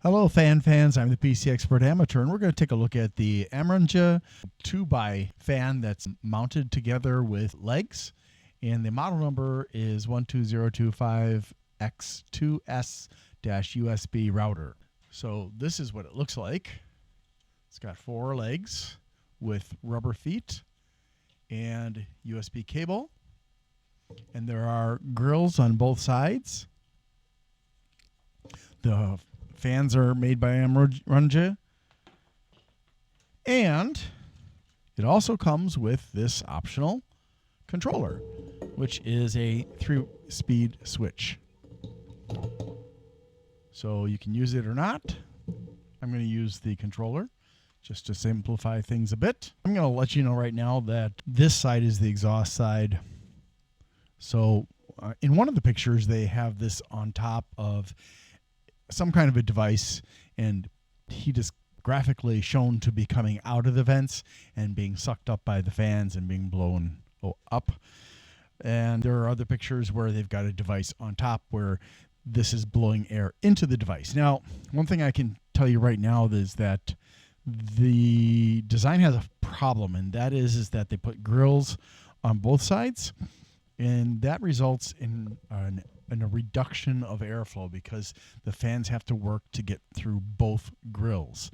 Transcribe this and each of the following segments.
Hello fans, I'm the PC Expert Amateur, and we're going to take a look at the AmRunJe 2x fan that's mounted together with legs, and the model number is 12025x2S-USB router. So this is what it looks like. It's got 4 legs with rubber feet and USB cable, and there are grills on both sides. The fans are made by AmRunJe, and it also comes with this optional controller, which is a 3-speed switch. So you can use it or not. I'm going to use the controller just to simplify things a bit. I'm going to let you know right now that this side is the exhaust side. So in one of the pictures, they have this on top of some kind of a device, and heat is graphically shown to be coming out of the vents and being sucked up by the fans and being blown up. And there are other pictures where they've got a device on top where this is blowing air into the device. Now, one thing I can tell you right now is that the design has a problem, and that is that they put grills on both sides, and that results in a reduction of airflow because the fans have to work to get through both grills.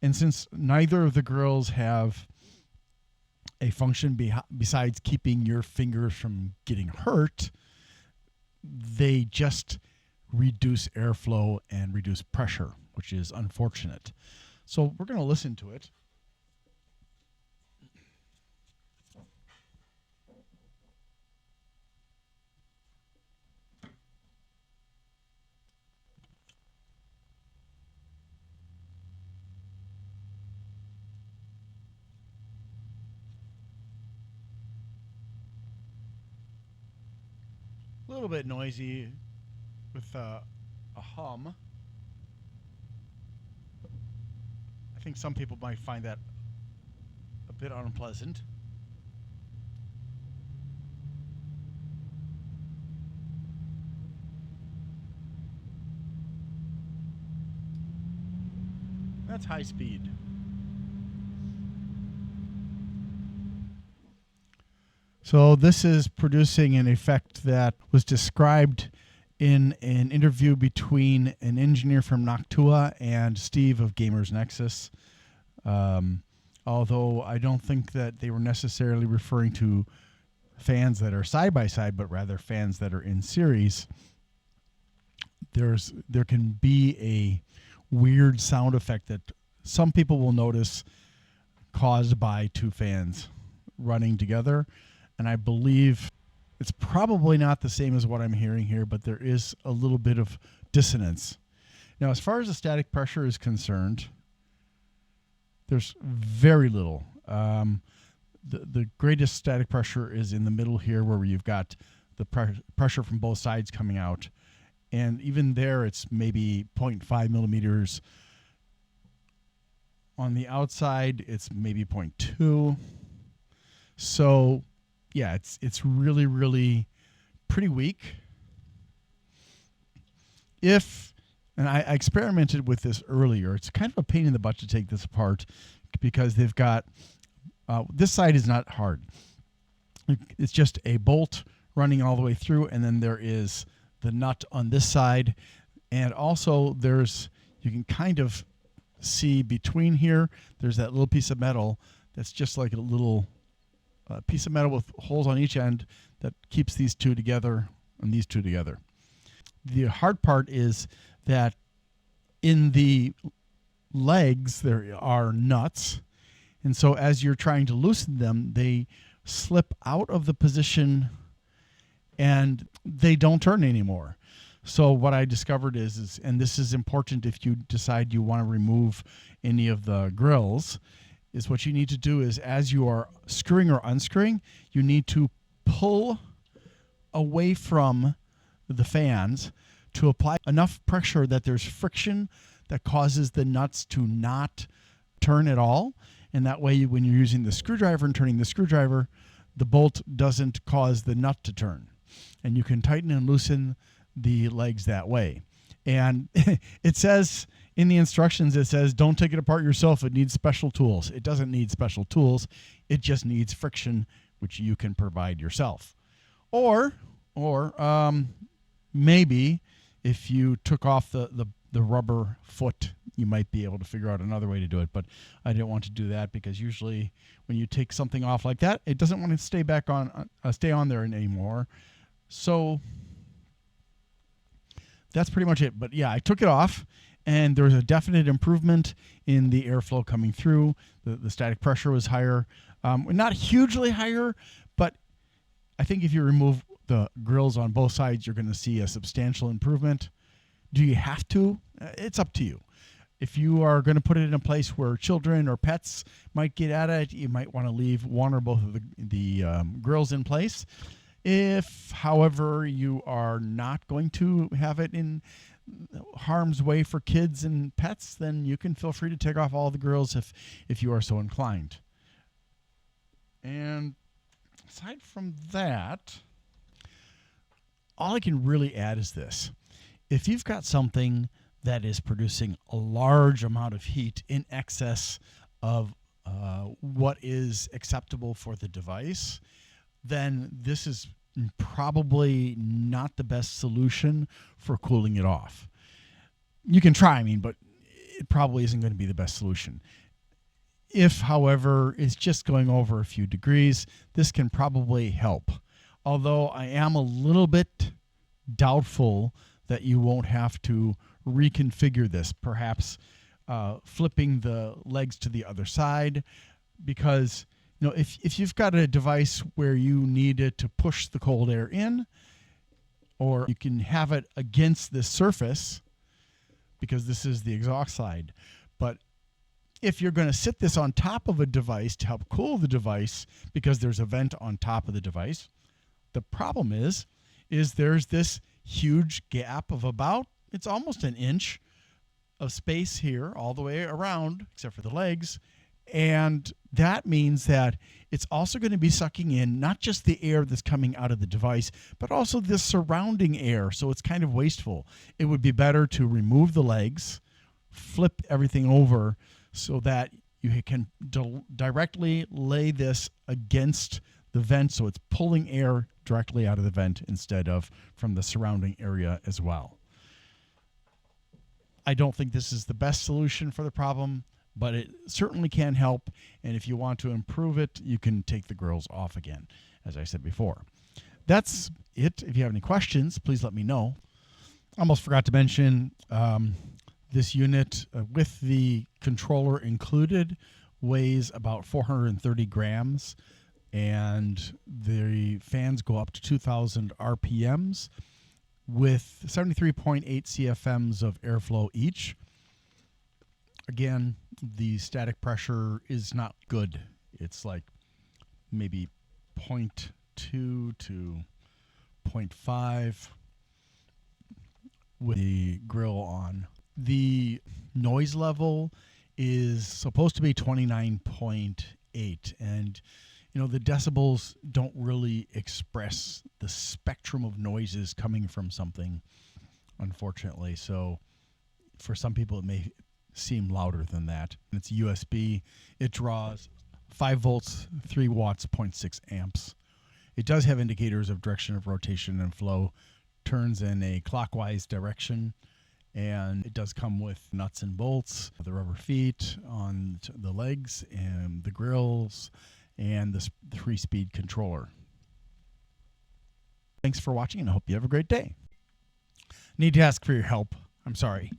And since neither of the grills have a function besides keeping your fingers from getting hurt, they just reduce airflow and reduce pressure, which is unfortunate. So we're going to listen to it. A little bit noisy with a hum. I think some people might find that a bit unpleasant. That's high speed. So this is producing an effect that was described in an interview between an engineer from Noctua and Steve of Gamers Nexus. Although I don't think that they were necessarily referring to fans that are side by side, but rather fans that are in series. There can be a weird sound effect that some people will notice caused by 2 fans running together. And I believe it's probably not the same as what I'm hearing here, but there is a little bit of dissonance. Now, as far as the static pressure is concerned, there's very little. The greatest static pressure is in the middle here, where you've got the pressure from both sides coming out. And even there, it's maybe 0.5 millimeters. On the outside, it's maybe 0.2. So yeah, it's really, really pretty weak. And I experimented with this earlier. It's kind of a pain in the butt to take this apart because they've got, this side is not hard. It's just a bolt running all the way through, and then there is the nut on this side. And also you can kind of see between here, there's that little piece of metal that's just like a little piece of metal with holes on each end that keeps these two together and these two together. The hard part is that in the legs there are nuts, and so as you're trying to loosen them, they slip out of the position and they don't turn anymore. So what I discovered is and this is important if you decide you want to remove any of the grills, is what you need to do is as you are screwing or unscrewing, you need to pull away from the fans to apply enough pressure that there's friction that causes the nuts to not turn at all. And that way, when you're using the screwdriver and turning the screwdriver, the bolt doesn't cause the nut to turn. And you can tighten and loosen the legs that way. And it says in the instructions, it says, don't take it apart yourself. It needs special tools. It doesn't need special tools. It just needs friction, which you can provide yourself. Or maybe if you took off the rubber foot, you might be able to figure out another way to do it. But I didn't want to do that because usually when you take something off like that, it doesn't want to stay on there anymore. So that's pretty much it. But yeah, I took it off, and there was a definite improvement in the airflow coming through. The static pressure was higher, not hugely higher, but I think if you remove the grills on both sides, you're going to see a substantial improvement. Do you have to? It's up to you. If you are going to put it in a place where children or pets might get at it, you might want to leave one or both of the grills in place. If, however, you are not going to have it in harm's way for kids and pets, then you can feel free to take off all the grills if you are so inclined. And aside from that, all I can really add is this. If you've got something that is producing a large amount of heat in excess of what is acceptable for the device, then this is probably not the best solution for cooling it off. You can try, but it probably isn't going to be the best solution. If, however, it's just going over a few degrees, this can probably help. Although I am a little bit doubtful that you won't have to reconfigure this, perhaps flipping the legs to the other side, because if you've got a device where you need it to push the cold air in, or you can have it against this surface because this is the exhaust side. But if you're going to sit this on top of a device to help cool the device because there's a vent on top of the device, the problem is there's this huge gap of it's almost an inch of space here all the way around, except for the legs. And that means that it's also going to be sucking in not just the air that's coming out of the device, but also the surrounding air. So it's kind of wasteful. It would be better to remove the legs, flip everything over so that you can directly lay this against the vent, so it's pulling air directly out of the vent instead of from the surrounding area as well. I don't think this is the best solution for the problem, but it certainly can help. And if you want to improve it, you can take the grills off again, as I said before. That's it. If you have any questions, please let me know. I almost forgot to mention this unit with the controller included weighs about 430 grams, and the fans go up to 2,000 RPMs with 73.8 CFMs of airflow each. Again, the static pressure is not good. It's like maybe 0.2 to 0.5 with the grill on. The noise level is supposed to be 29.8, and the decibels don't really express the spectrum of noises coming from something, unfortunately. So for some people, it may seem louder than that. It's USB. It draws 5 volts, 3 watts, 0.6 amps. It does have indicators of direction of rotation and flow, turns in a clockwise direction, and it does come with nuts and bolts, the rubber feet on the legs and the grills, and the 3-speed controller. Thanks for watching, and I hope you have a great day. Need to ask for your help. I'm sorry.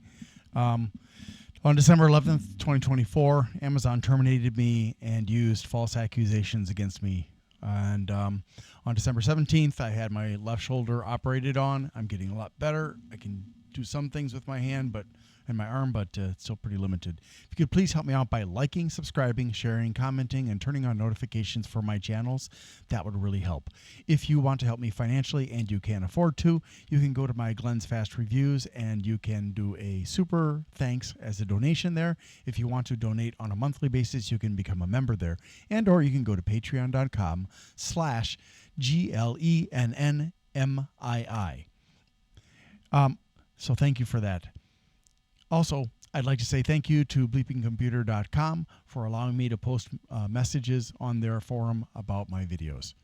On December 11th, 2024, Amazon terminated me and used false accusations against me. And on December 17th, I had my left shoulder operated on. I'm getting a lot better. I can do some things with my hand and my arm, but it's still pretty limited. If you could please help me out by liking, subscribing, sharing, commenting, and turning on notifications for my channels, that would really help. If you want to help me financially and you can afford to, you can go to my Glenn's Fast Reviews and you can do a super thanks as a donation there. If you want to donate on a monthly basis, you can become a member there. And or you can go to patreon.com/GLENNMII. So thank you for that. Also, I'd like to say thank you to bleepingcomputer.com for allowing me to post messages on their forum about my videos.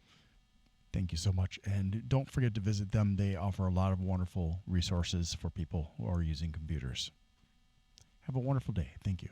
Thank you so much. And don't forget to visit them. They offer a lot of wonderful resources for people who are using computers. Have a wonderful day. Thank you.